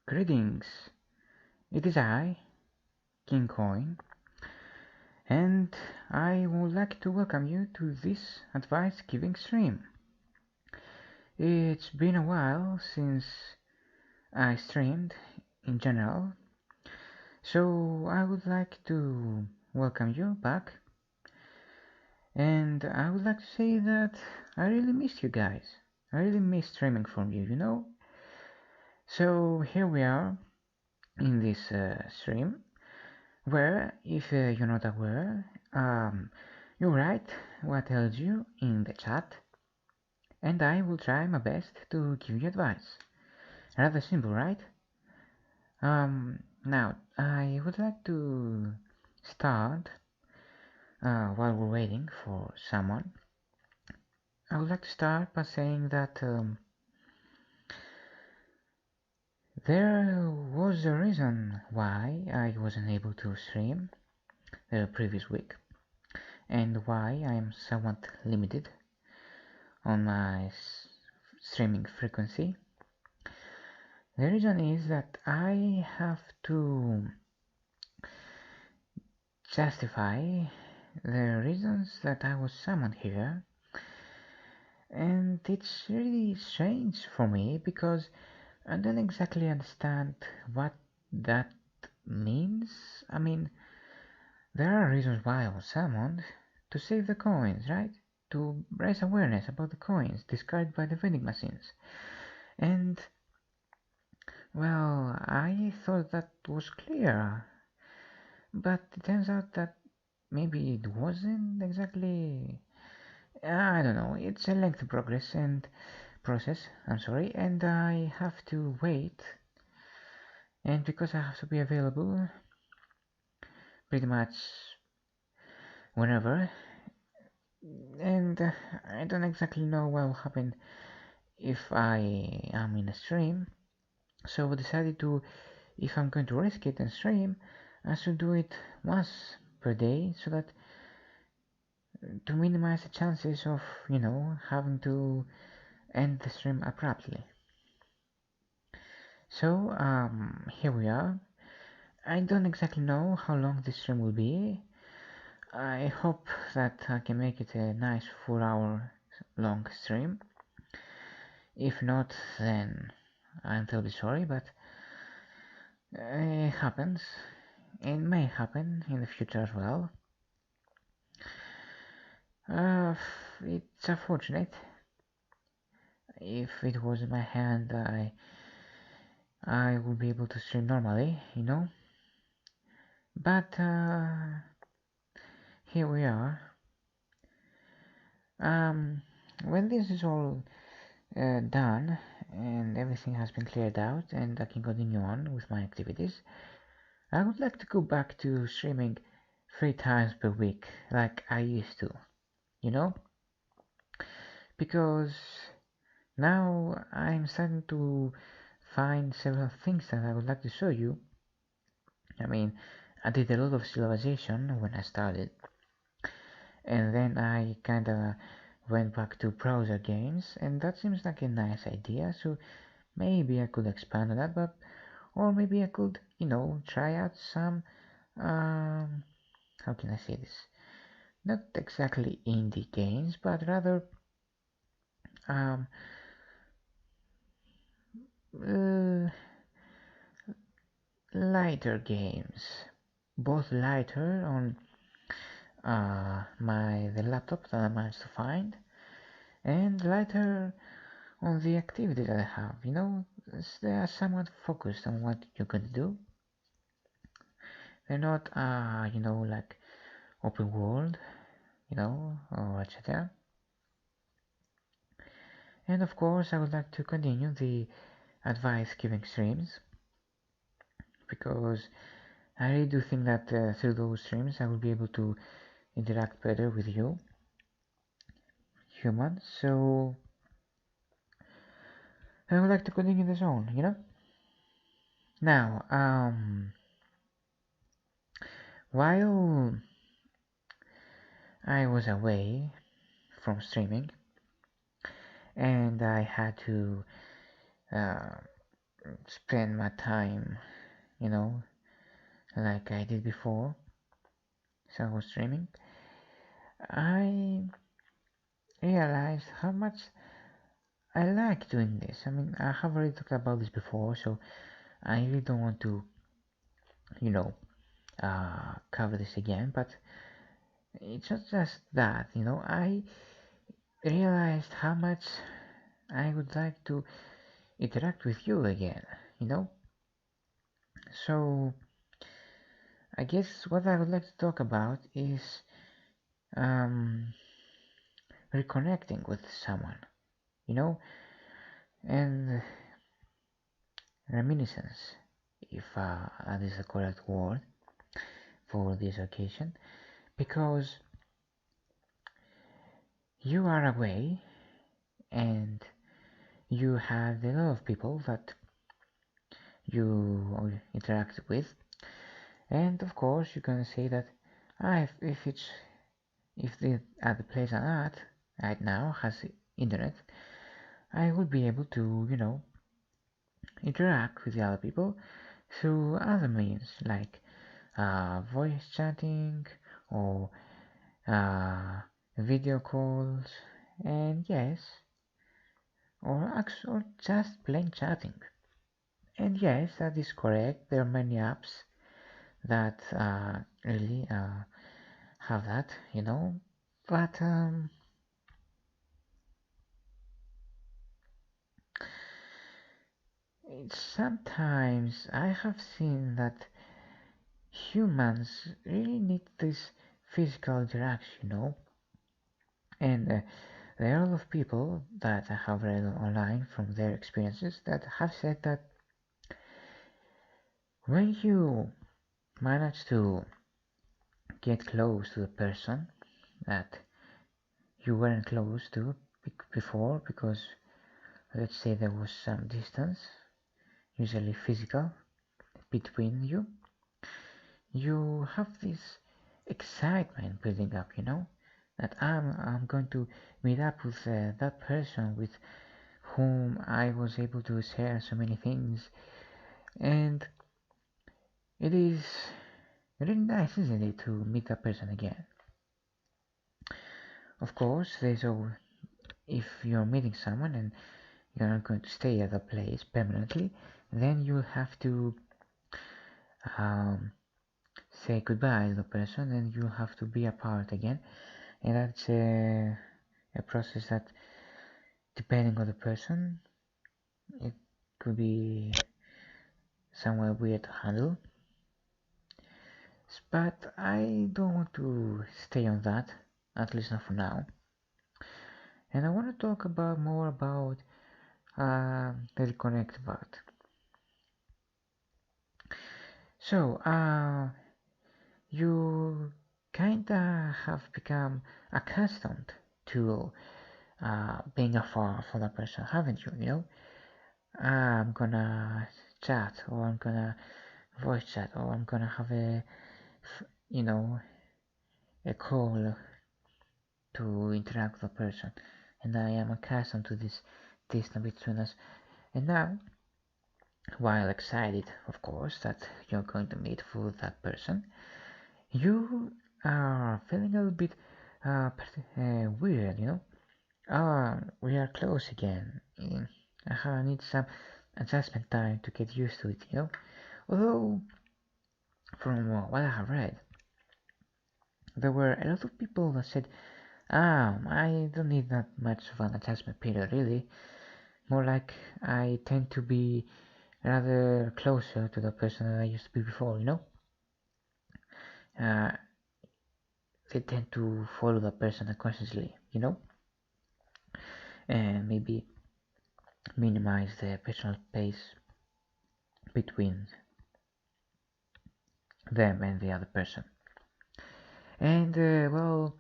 Greetings, it is I, King Coin, and I would like to welcome you to this advice giving stream. It's been a while since I streamed in general, so I would like to welcome you back, and I would like to say that I really missed you guys. I really miss streaming from you. So here we are in this stream where, if you're not aware, you write what tells you in the chat, and I will try my best to give you advice. Rather simple, right? Now I would like to start while we're waiting for someone. I would like to start by saying that there was a reason why I wasn't able to stream the previous week, and why I am somewhat limited on my streaming frequency. The reason is that I have to justify the reasons that I was summoned here, and it's really strange for me because I don't exactly understand what that means. I mean, there are reasons why I was summoned: to save the coins, right? To raise awareness about the coins discarded by the vending machines. And, well, I thought that was clear, but it turns out that maybe it wasn't exactly. I don't know. It's a lengthy process. I'm sorry, and I have to wait. And because I have to be available pretty much whenever, and I don't exactly know what will happen if I am in a stream. So I decided to, if I'm going to risk it and stream, I should do it once per day, so that to minimize the chances of having to end the stream abruptly. So here we are. I don't exactly know how long this stream will be. I hope that I can make it a nice 4 hour long stream. If not, then I'm terribly sorry, but it happens. It may happen in the future as well. It's unfortunate. If it was in my hand, I would be able to stream normally, But here we are. When this is all done and everything has been cleared out and I can continue on with my activities, I would like to go back to streaming 3 times per week like I used to, you know? Because now I'm starting to find several things that I would like to show you. I mean, I did a lot of civilization when I started, and then I kinda went back to browser games, and that seems like a nice idea, so maybe I could expand on that, or maybe I could, try out some, how can I say this? Not exactly indie games, but rather, um, uh, lighter games. Both lighter on the laptop that I managed to find, and lighter on the activity that I have. They are somewhat focused on what you're going to do. They're not, like open world, or etc. And of course, I would like to continue the advice giving streams, because I really do think that through those streams I will be able to interact better with you humans. So I would like to continue this on. Now, while I was away from streaming and I had to uh, spend my time, you know, like I did before. So I was streaming. I realized how much I like doing this. I mean, I have already talked about this before, so I really don't want to, you know, cover this again. But it's not just that, I realized how much I would like to interact with you again, you know. So I guess what I would like to talk about is um, reconnecting with someone, you know, and reminiscence, if that is the correct word for this occasion, because you are away and you have a lot of people that you interact with, and of course you're gonna say that if the other place on Earth right now has internet, I would be able to interact with the other people through other means like voice chatting or uh, video calls, and yes, or just plain chatting. And yes, that is correct. There are many apps that really have that, but sometimes I have seen that humans really need this physical interaction, and there are a lot of people that I have read online from their experiences that have said that when you manage to get close to the person that you weren't close to before, because let's say there was some distance, usually physical, between you, you have this excitement building up, that I'm going to meet up with that person with whom I was able to share so many things, and it is really nice, isn't it, to meet that person again. Of course, if you're meeting someone and you're not going to stay at a place permanently, then you have to um, say goodbye to the person and you have to be apart again, and that's a process that, depending on the person, it could be somewhat weird to handle. But I don't want to stay on that, at least not for now. And I want to talk about more about the reconnect part. So, you kinda have become accustomed to being afar from that person, haven't you? I'm gonna chat, or I'm gonna voice chat, or I'm gonna have you know, a call to interact with a person, and I am accustomed to this distance between us. And now, while excited, of course, that you're going to meet with that person, you are feeling a little bit weird, we are close again. I need some adjustment time to get used to it. Although, from what I have read, there were a lot of people that said, I don't need that much of an adjustment period, really. More like I tend to be rather closer to the person that I used to be before. Uh, they tend to follow the person unconsciously, and maybe minimize the personal space between them and the other person. And well,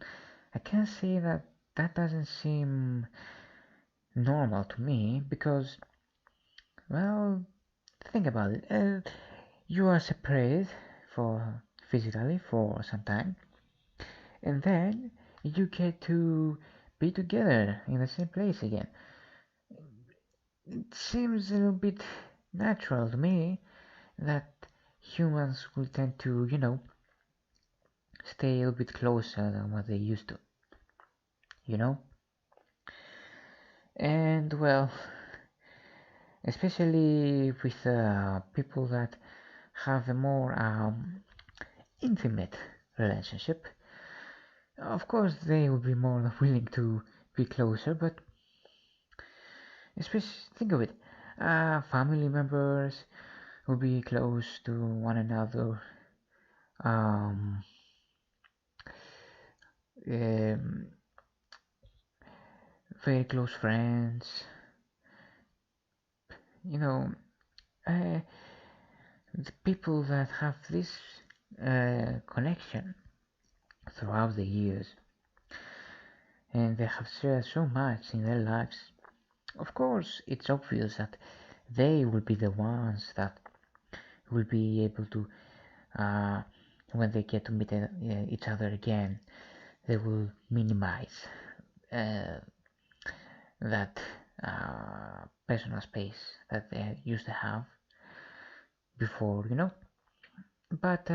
I can say that that doesn't seem normal to me because, well, think about it. You are separated for physically for some time, and then you get to be together in the same place again. It seems a little bit natural to me that humans will tend to, stay a little bit closer than what they used to, you know? And well, especially with people that have a more intimate relationship, of course they will be more than willing to be closer, but especially think of it, family members will be close to one another, um, um, very close friends, you know, uh, the people that have this connection throughout the years and they have shared so much in their lives. Of course, it's obvious that they will be the ones that will be able to, uh, when they get to meet each other again, they will minimize uh, that personal space that they used to have before. But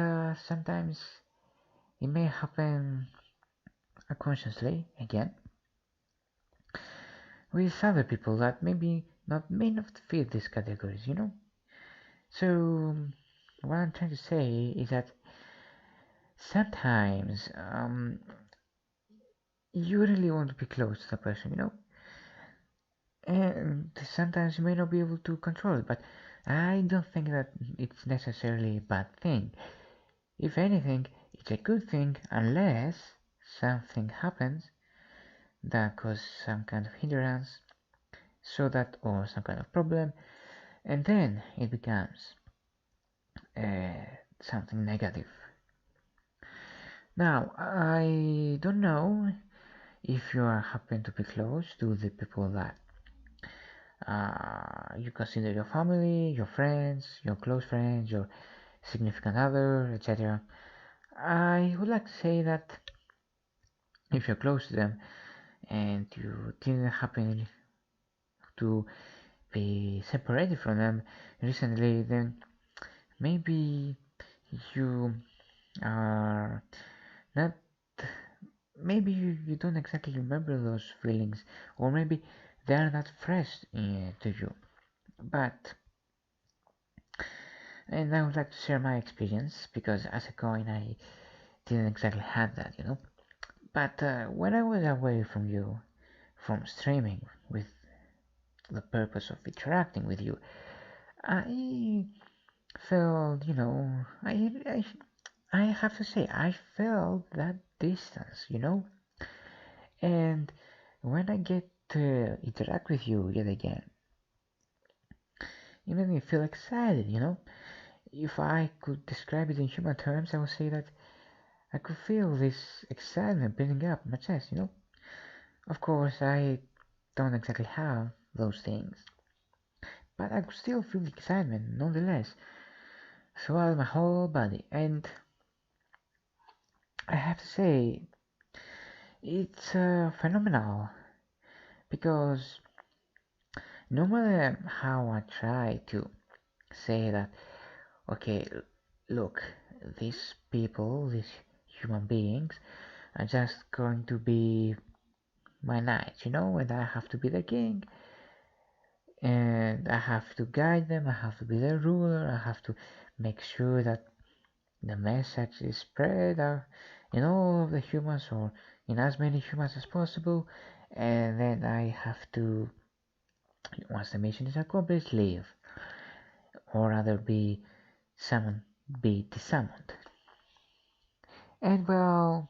sometimes it may happen unconsciously again with other people that maybe may not fit these categories. So what I'm trying to say is that sometimes you really want to be close to the person, and sometimes you may not be able to control it, but I don't think that it's necessarily a bad thing. If anything, it's a good thing unless something happens that causes some kind of hindrance, so that or some kind of problem, and then it becomes uh, something negative. Now, I don't know if you are happen to be close to the people that you consider your family, your friends, your close friends, your significant other, etc. I would like to say that if you're close to them and you didn't happen to be separated from them recently, then maybe you are not, maybe you don't exactly remember those feelings, or maybe they are not fresh to you. But, and I would like to share my experience because as a coin I didn't exactly have that. But when I was away from you, from streaming with the purpose of interacting with you, I felt, I have to say, I felt that distance. And when I get to interact with you yet again, it made me feel excited. If I could describe it in human terms, I would say that I could feel this excitement building up in my chest. Of course, I don't exactly have those things, but I could still feel the excitement nonetheless throughout my whole body. And I have to say, it's phenomenal because no matter how I try to say that, okay, look, these people, these human beings, are just going to be my knights, and I have to be the king, and I have to guide them, I have to be the ruler, I have to make sure that the message is spread in all of the humans or in as many humans as possible, and then I have to, once the mission is accomplished, leave, or rather be summoned, be disarmed. And well,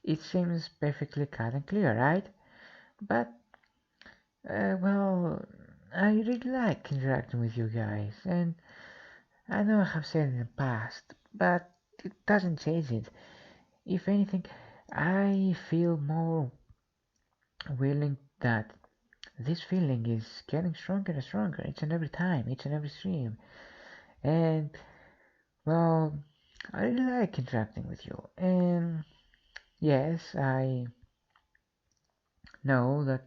it seems perfectly cut and clear, right? But well, I really like interacting with you guys, and I know I have said in the past, but it doesn't change it. If anything, I feel more willing that this feeling is getting stronger and stronger each and every time, each and every stream. And well, I really like interacting with you. And yes, I know that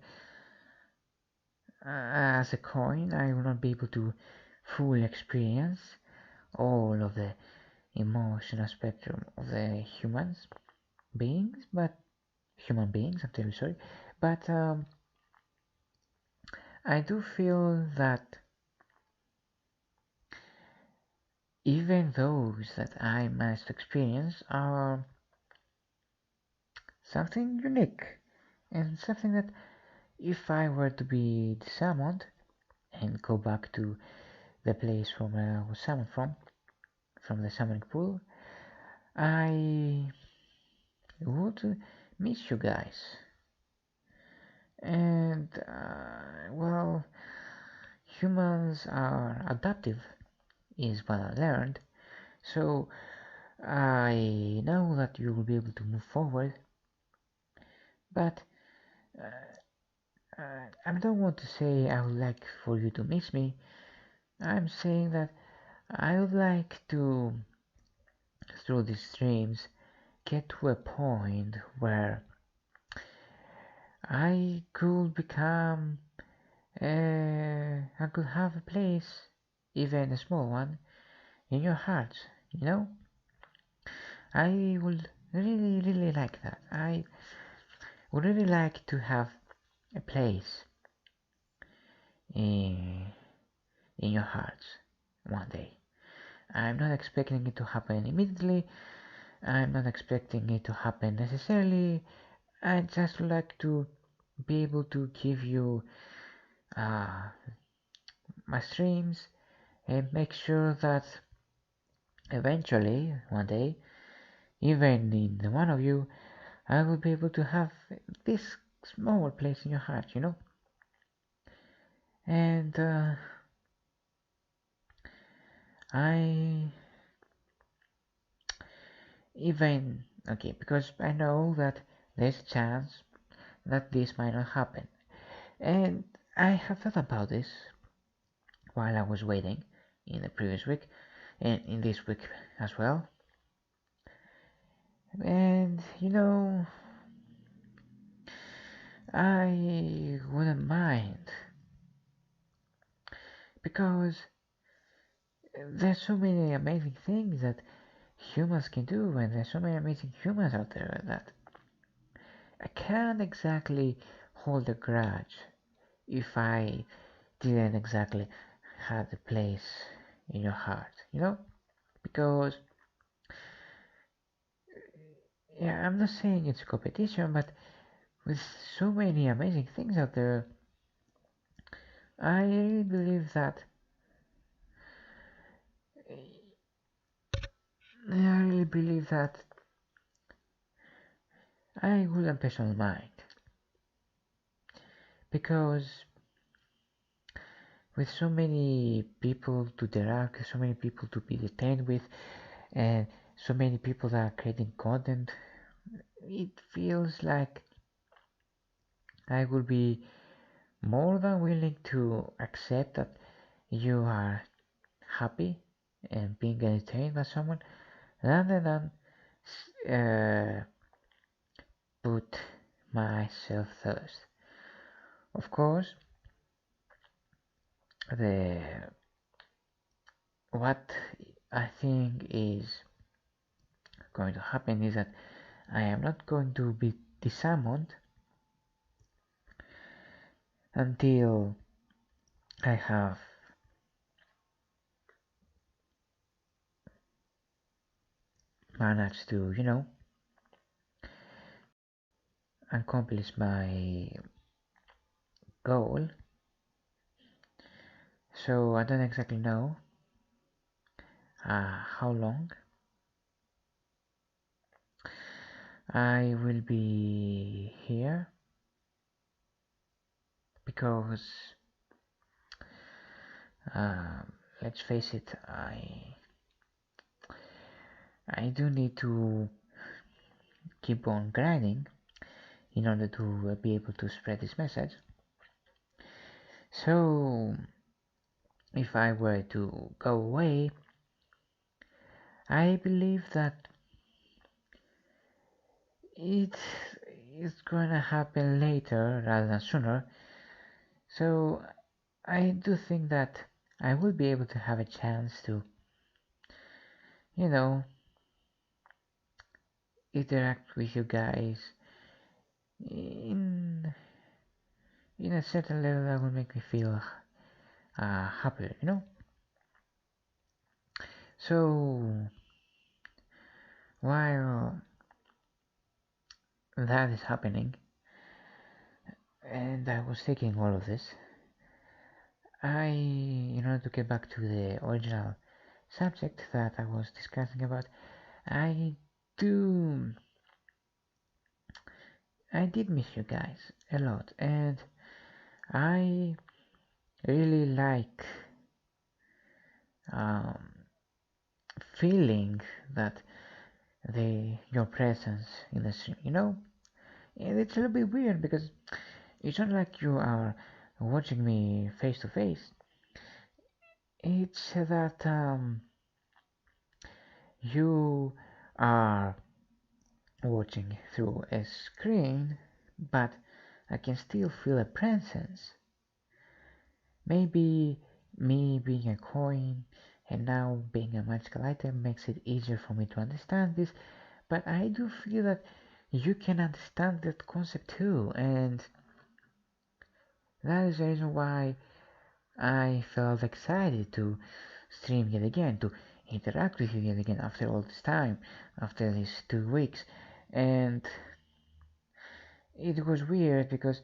as a coin, I will not be able to fully experience all of the emotional spectrum of the beings, but human beings, I'm terribly sorry, but I do feel that even those that I managed to experience are something unique and something that if I were to be summoned and go back to the place from where I was summoned from the summoning pool, I would miss you guys. And well, humans are adaptive, is what I learned. So I know that you will be able to move forward, but I don't want to say I would like for you to miss me. I'm saying that I would like to, through these streams, get to a point where I could become, I could have a place, even a small one, in your hearts. You know, I would really, really like that. I would really like to have a place in your hearts one day. I'm not expecting it to happen immediately. I'm not expecting it to happen necessarily. I just like to be able to give you uh, my streams and make sure that eventually, one day, even in one of you, I will be able to have this small place in your heart, you know? And I even, okay, because I know that there's a chance that this might not happen. And I have thought about this while I was waiting in the previous week and in this week as well. And you know, I wouldn't mind because there's so many amazing things that humans can do, and there's so many amazing humans out there that I can't exactly hold a grudge if I didn't exactly have a place in your heart, you know? Because, yeah, I'm not saying it's a competition, but with so many amazing things out there, I really believe that I really believe that I wouldn't personally mind because with so many people to interact, so many people to be detained with, and so many people that are creating content, it feels like I would be more than willing to accept that you are happy and being entertained by someone rather than uh, put myself first. Of course, the what I think is going to happen is that I am not going to be disarmed until I have managed to, accomplish my goal. So I don't exactly know how long I will be here because let's face it, I do need to keep on grinding in order to be able to spread this message. So if I were to go away, I believe that it is gonna happen later rather than sooner, So I do think that I will be able to have a chance to, you know, interact with you guys in in a certain level that will make me feel happier, you know. So while that is happening, and I was taking all of this, in order to get back to the original subject that I was discussing about, I do, I did miss you guys a lot, and I really like um, feeling that your presence in the stream, you know. And it's a little bit weird because it's not like you are watching me face to face. It's that you are watching through a screen, but I can still feel a presence. Maybe me being a coin and now being a magical item makes it easier for me to understand this, but I do feel that you can understand that concept too, and that is the reason why I felt excited to stream yet again, to interact with you yet again after all this time, after these 2 weeks. And it was weird because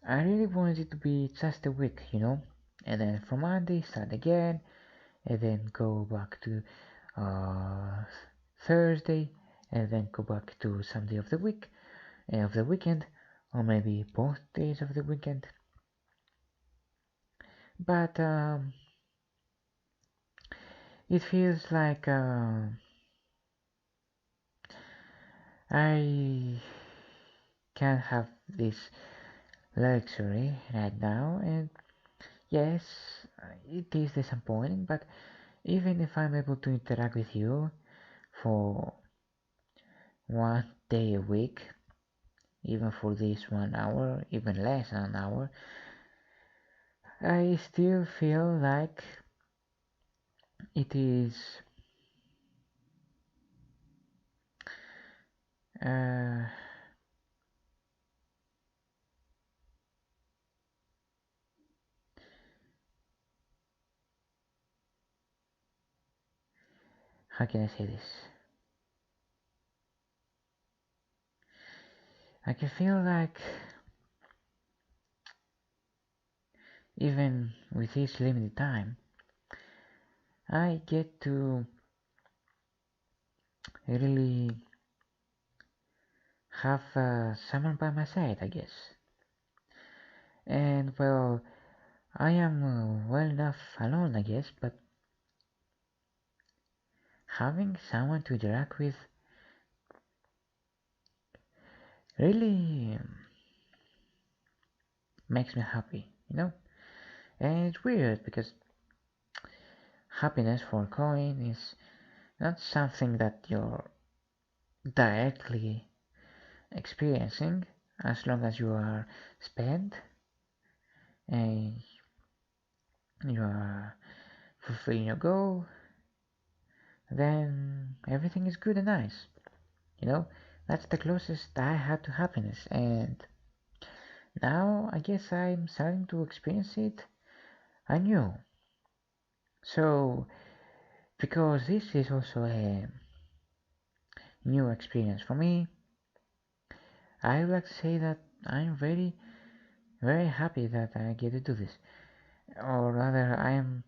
I really wanted it to be just a week, you know? And then from Monday, start again, and then go back to uh, Thursday, and then go back to some day of the week, of the weekend, or maybe both days of the weekend. But it feels like I can't have this luxury right now, and yes, it is disappointing, but even if I'm able to interact with you for 1 day a week, even for this 1 hour, even less than an hour, I still feel like it is, uh, how can I say this? I can feel like even with this limited time, I get to really have someone by my side, I guess. And well, I am well enough alone, I guess, but having someone to interact with really makes me happy, you know? And it's weird because happiness for a coin is not something that you're directly experiencing as long as you are spent and you are fulfilling your goal, then everything is good and nice. You know, that's the closest I had to happiness, and now I guess I'm starting to experience it anew. So, because this is also a new experience for me, I would like to say that I'm very, very happy that I get to do this. Or rather, I am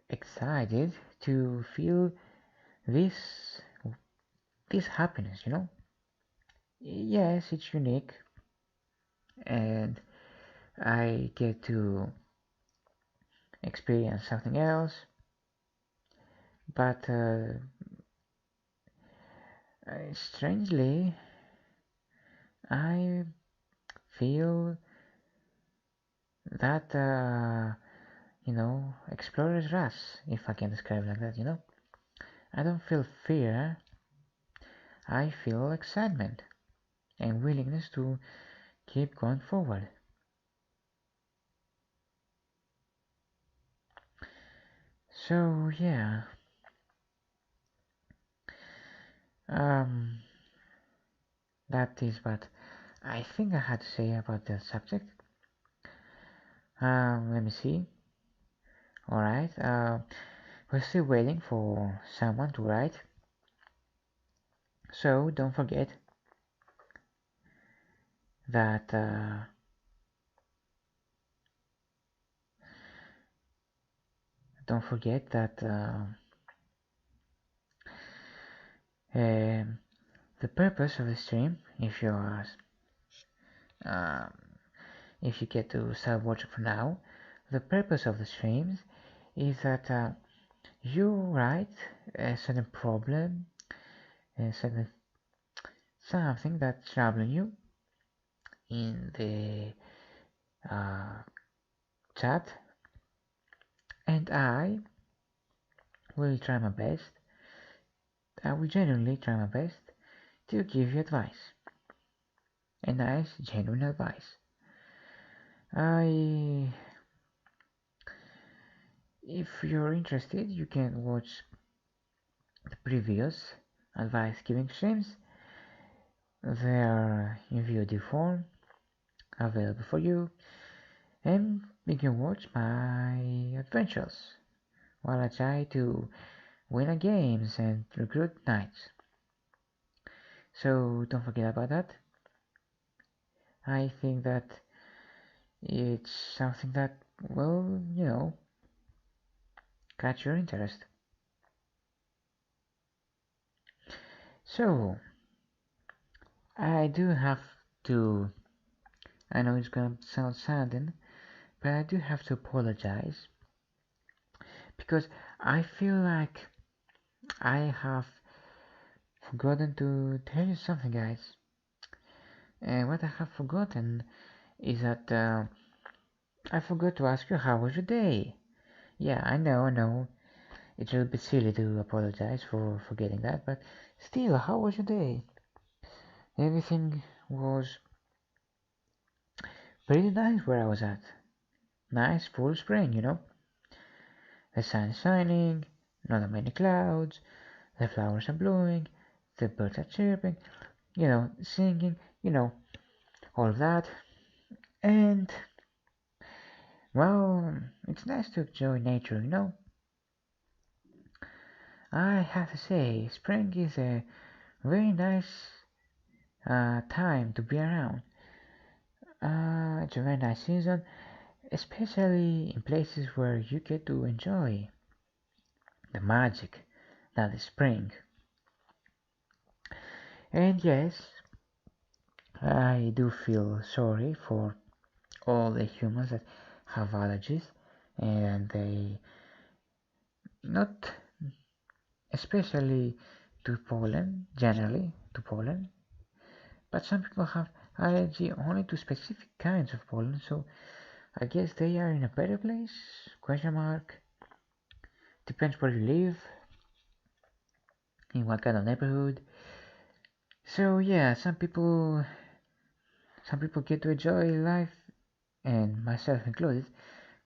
excited to feel this this happiness, you know? Yes, it's unique, and I get to experience something else, but strangely, I feel that explorer's rush, if I can describe it like that, you know. I don't feel fear, I feel excitement and willingness to keep going forward. So yeah, um, that is what I think I had to say about the subject. Let me see. Alright, we're still waiting for someone to write. So that don't forget that um, the purpose of the stream, um, if you get to start watching for now, the purpose of the streams is that you write a certain problem, a certain something that's troubling you in the chat, and I will try my best. I will genuinely try my best to give you advice, a nice, genuine advice. I, if you're interested, you can watch the previous advice giving streams. They are in VOD form, available for you, and you can watch my adventures while I try to win at games and recruit knights. So don't forget about that. I think that it's something that will, catch your interest. So I do have to, I know it's gonna sound sudden, but I do have to apologize because I feel like I have forgotten to tell you something, guys. And what I have forgotten is that I forgot to ask you how was your day. Yeah, I know. It's a little bit silly to apologize for forgetting that, but still, how was your day? Everything was pretty nice where I was at. Nice full spring. The sun is shining, not that many clouds, the flowers are blooming, the birds are chirping, singing, all of that. And, well, it's nice to enjoy nature. I have to say, spring is a very nice time to be around. It's a very nice season, especially in places where you get to enjoy the magic that is spring. And yes, I do feel sorry for all the humans that have allergies, and they not especially to pollen, generally to pollen, but some people have allergy only to specific kinds of pollen, so I guess they are in a better place? Question mark. Depends where you live, in what kind of neighborhood. So yeah, some people get to enjoy life, and myself included,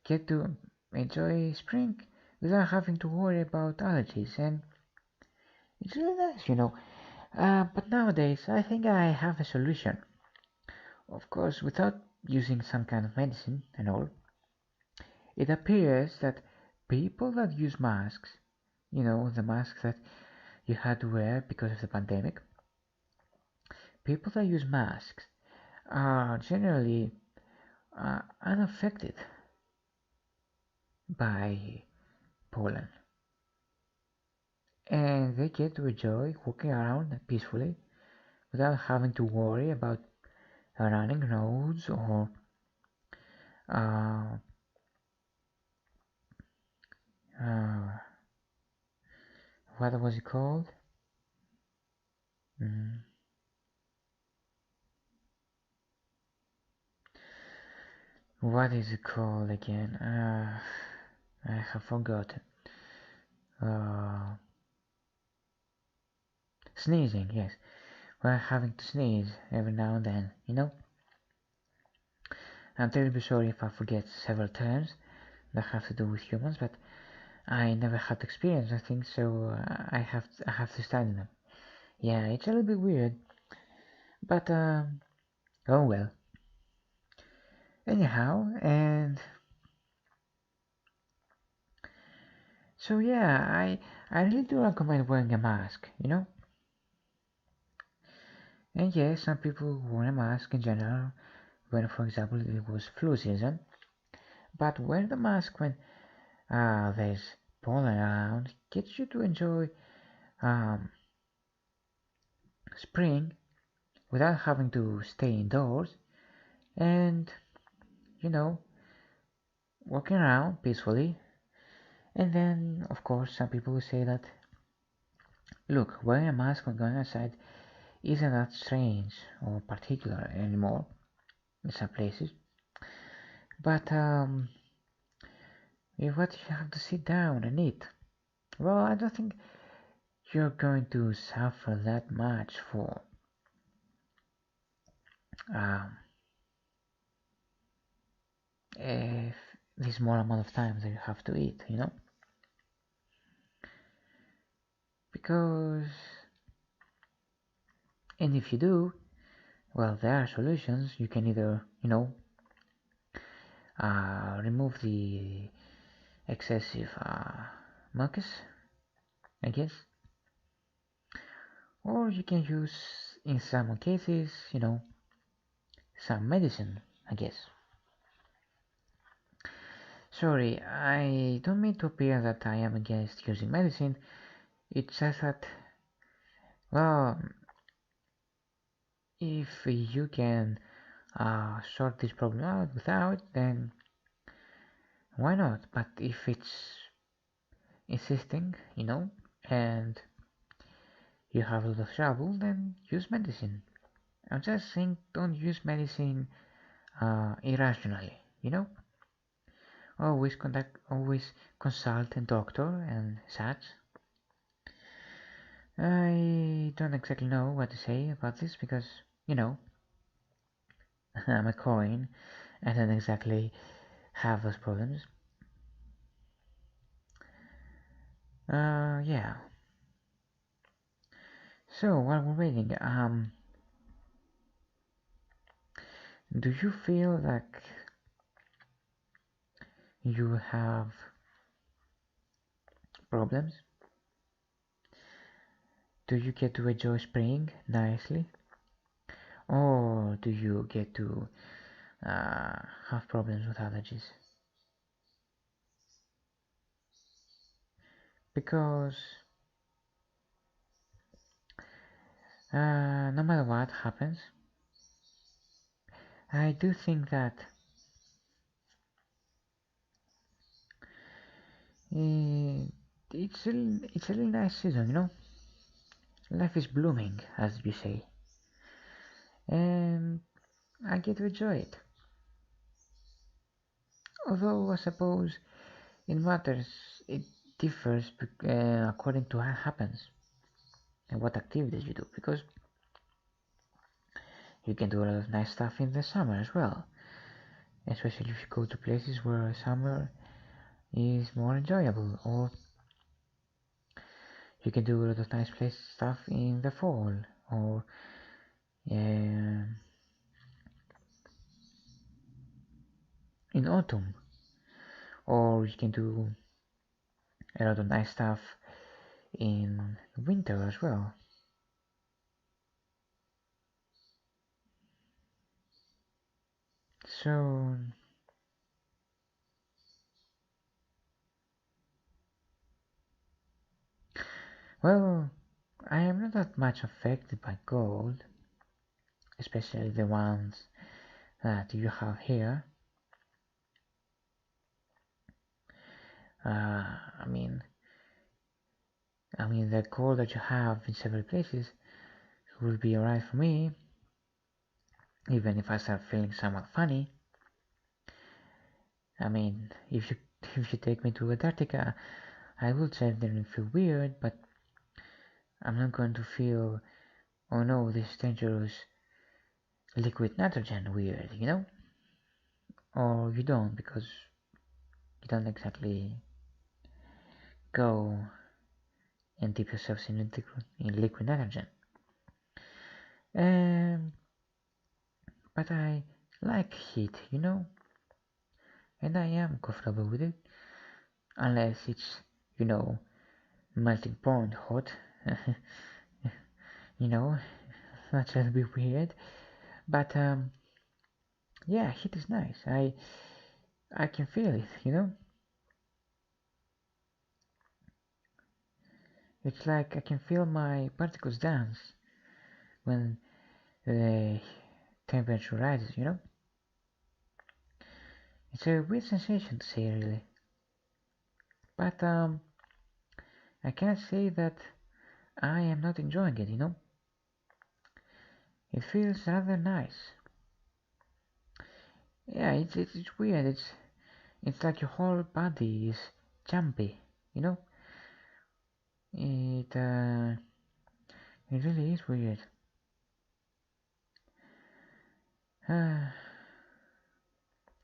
get to enjoy spring without having to worry about allergies, and it's really nice. But nowadays, I think I have a solution. Of course, without using some kind of medicine and all. It appears that people that use masks, the masks that you had to wear because of the pandemic, people that use masks are generally unaffected by pollen, and they get to enjoy walking around peacefully without having to worry about a running nose or uh, uh, what was it called? Mm, what is it called again? I have forgotten. Uh, Sneezing, yes. We're having to sneeze every now and then. I'm terribly sorry if I forget several terms that have to do with humans, but I never had experience, I think, so I have to study them. Yeah, it's a little bit weird, but oh well. Anyhow, and so yeah, I really do recommend wearing a mask, you know. And yes, some people wear a mask in general when, for example, it was flu season. But wear the mask when there's pollen around gets you to enjoy um, spring without having to stay indoors and, you know, walking around peacefully. And then, of course, some people will say that, look, wearing a mask when going outside isn't that strange or particular anymore in some places. But if what you have to sit down and eat, well, I don't think you're going to suffer that much for um, if the small amount of time that you have to eat, you know? Because, and if you do, well, there are solutions. You can either, remove the excessive mucus, I guess, or you can use, in some cases, some medicine, I guess. Sorry, I don't mean to appear that I am against using medicine. It's just that, well, if you can sort this problem out without, then why not? But if it's insisting, and you have a lot of trouble, then use medicine. I'm just saying don't use medicine irrationally, always consult a doctor and such. I don't exactly know what to say about this because, you know, I'm a coin and don't exactly have those problems. Yeah. So while we're waiting, do you feel like you have problems? Do you get to enjoy spring nicely? Or do you get to have problems with allergies? Because no matter what happens, I do think that uh, it's a really nice season, Life is blooming, as you say, and I get to enjoy it. Although I suppose it matters, it differs according to what happens and what activities you do, because you can do a lot of nice stuff in the summer as well, especially if you go to places where summer is more enjoyable, or you can do a lot of nice place stuff in the fall, or uh, in autumn, or you can do a lot of nice stuff in winter as well. So, well, I am not that much affected by cold, especially the ones that you have here. I mean, the cold that you have in several places will be alright for me, even if I start feeling somewhat funny. I mean, if you take me to Antarctica, I will certainly feel weird, but I'm not going to feel, oh no, this dangerous liquid nitrogen weird, Or you don't, because you don't exactly go and dip yourselves in liquid nitrogen. Um, but I like heat, and I am comfortable with it, unless it's, melting point hot. That's a bit weird, but yeah, heat is nice. I can feel it. It's like I can feel my particles dance when the temperature rises. It's a weird sensation to say, really, but I can't say that I am not enjoying it. It feels rather nice. Yeah, it's weird. It's like your whole body is jumpy. You know, it it really is weird.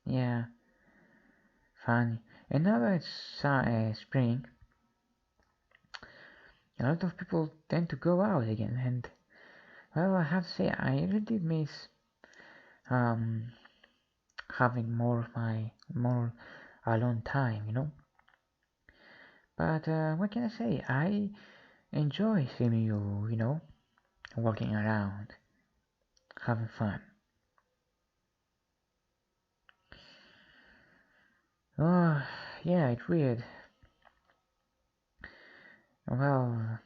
Yeah, funny. And now that it's spring, a lot of people tend to go out again, and well, I have to say I really did miss um having more alone time. But what can I say? I enjoy seeing you, walking around, having fun. Oh, yeah, it's weird. Well,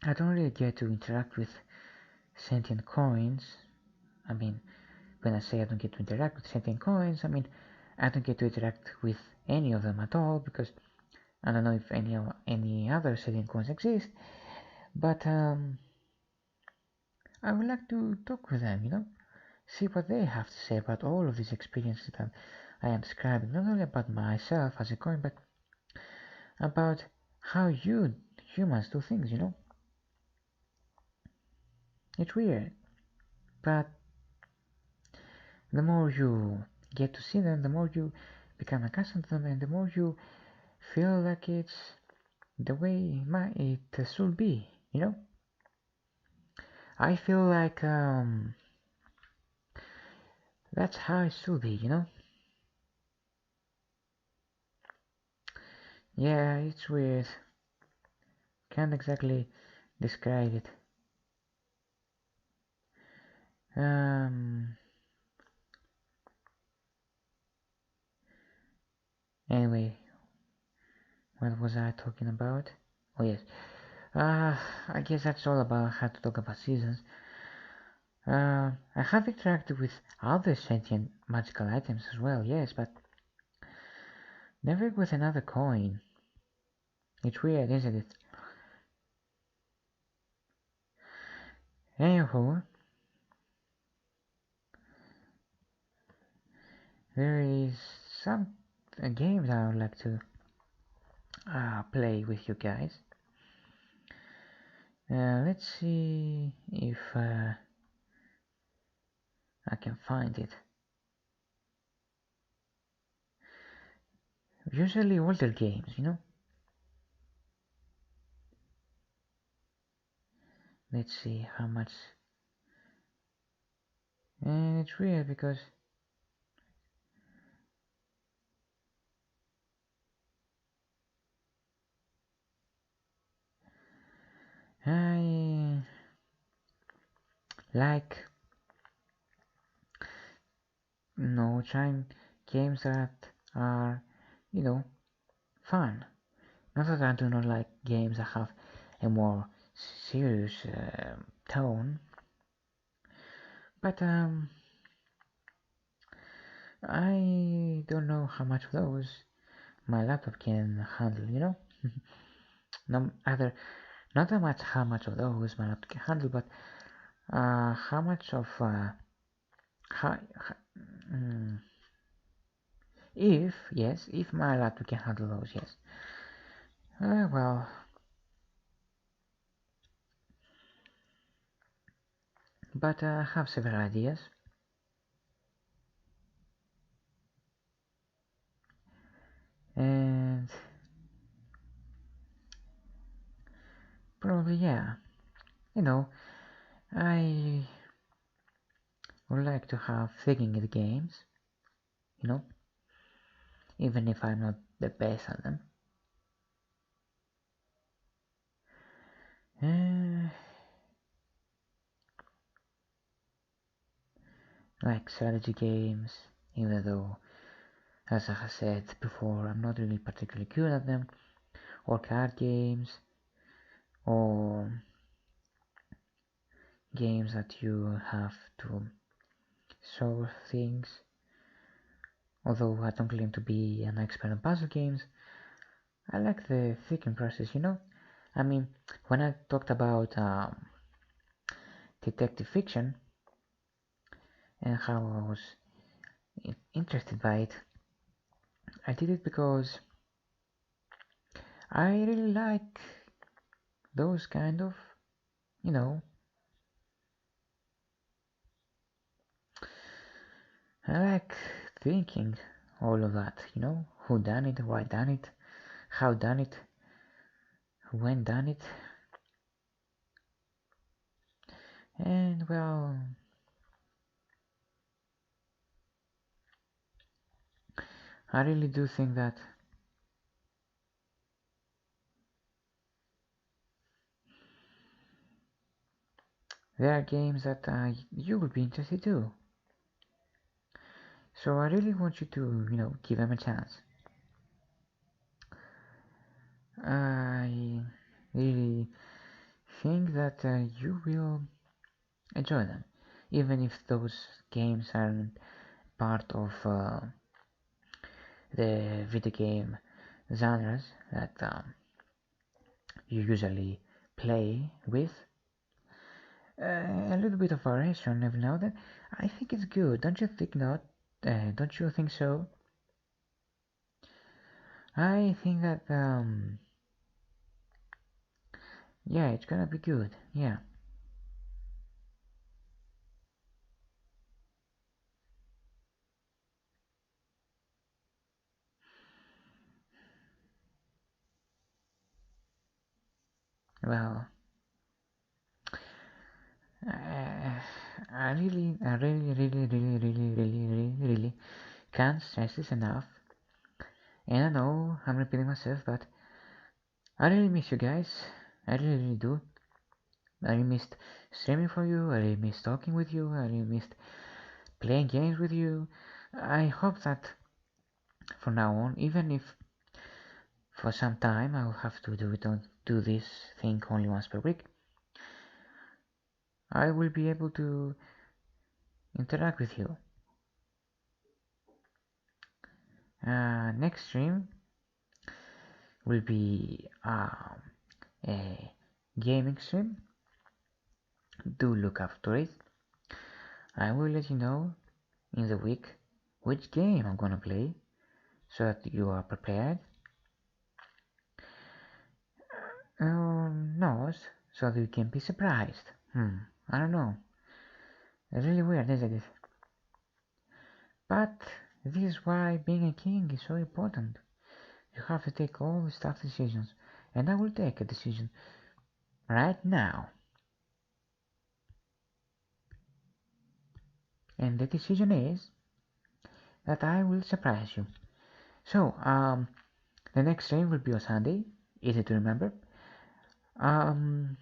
I don't really get to interact with sentient coins. I mean, when I say I don't get to interact with sentient coins, I mean I don't get to interact with any of them at all because I don't know if any other sentient coins exist. But I would like to talk with them, see what they have to say about all of these experiences that I am describing, not only about myself as a coin, but about how you humans do things. It's weird, but the more you get to see them, the more you become accustomed to them, and the more you feel like it's the way it should be. I feel like that's how it should be. Yeah, it's weird. Can't exactly describe it. Um. Anyway, what was I talking about? Oh yes. I guess that's all about how to talk about seasons. I have interacted with other sentient magical items as well, yes, but never with another coin. It's weird, isn't it? Anywho, there is some a game that I would like to play with you guys. Let's see if I can find it. Usually older games. Let's see how much. And it's weird because I like trying games that are you know fun. Not that I do not like games that have a more serious tone, but I don't know how much of those my laptop can handle. No other, not that much how much of those my laptop can handle, but how much of how, mm, if my laptop can handle those, yes. Well, but I have several ideas, and Probably, yeah. You know, I would like to have thinking the games, you know, even if I'm not the best at them. Uh, like strategy games, even though, as I have said before, I'm not really particularly good at them, or card games, or games that you have to solve things. Although I don't claim to be an expert in puzzle games, I like the thinking process, you know? I mean, when I talked about detective fiction and how I was interested by it, I did it because I really like those kind of, you know, I like thinking all of that, you know, who done it, why done it, how done it, when done it, and well, I really do think that there are games that you would be interested too. So I really want you to, you know, give them a chance. I really think that you will enjoy them, even if those games aren't part of the video game genres that you usually play with. A little bit of variation every now and then. I think it's good. Don't you think not? Don't you think so? I think that yeah, it's gonna be good. Yeah. Well, uh, I really can't stress this enough. And I know I'm repeating myself, but I really miss you guys. I really do. I really missed streaming for you. I really missed talking with you. I really missed playing games with you. I hope that from now on, even if for some time I will have to do this thing only once per week, I will be able to interact with you. Next stream will be a gaming stream. Do look after it. I will let you know in the week which game I'm gonna play so that you are prepared. No, so that you can be surprised. I don't know. Really weird, isn't it? But this is why being a king is so important. You have to take all the tough decisions, and I will take a decision right now. And the decision is that I will surprise you. So, the next stream will be on Sunday, easy to remember. Um,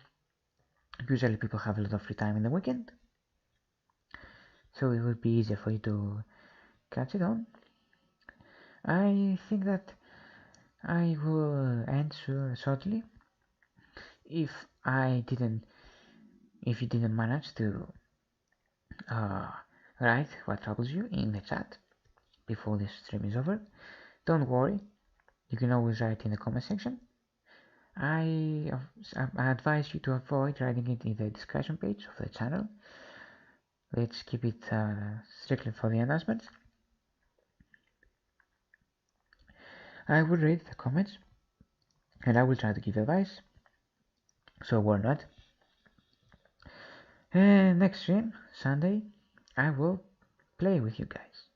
Usually people have a lot of free time in the weekend, so it will be easier for you to catch it on. I think that I will answer shortly if I didn't, if you didn't manage to uh, write what troubles you in the chat before this stream is over. Don't worry, you can always write in the comment section. I advise you to avoid writing it in the discussion page of the channel. Let's keep it strictly for the announcements. I will read the comments and I will try to give advice, so worry not. And next stream, Sunday, I will play with you guys,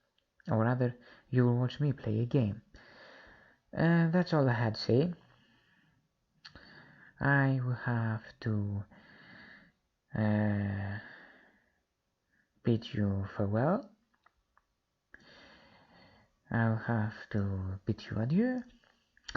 or rather, you will watch me play a game. And that's all I had to say. I will have to uh, bid you farewell. I'll have to bid you adieu.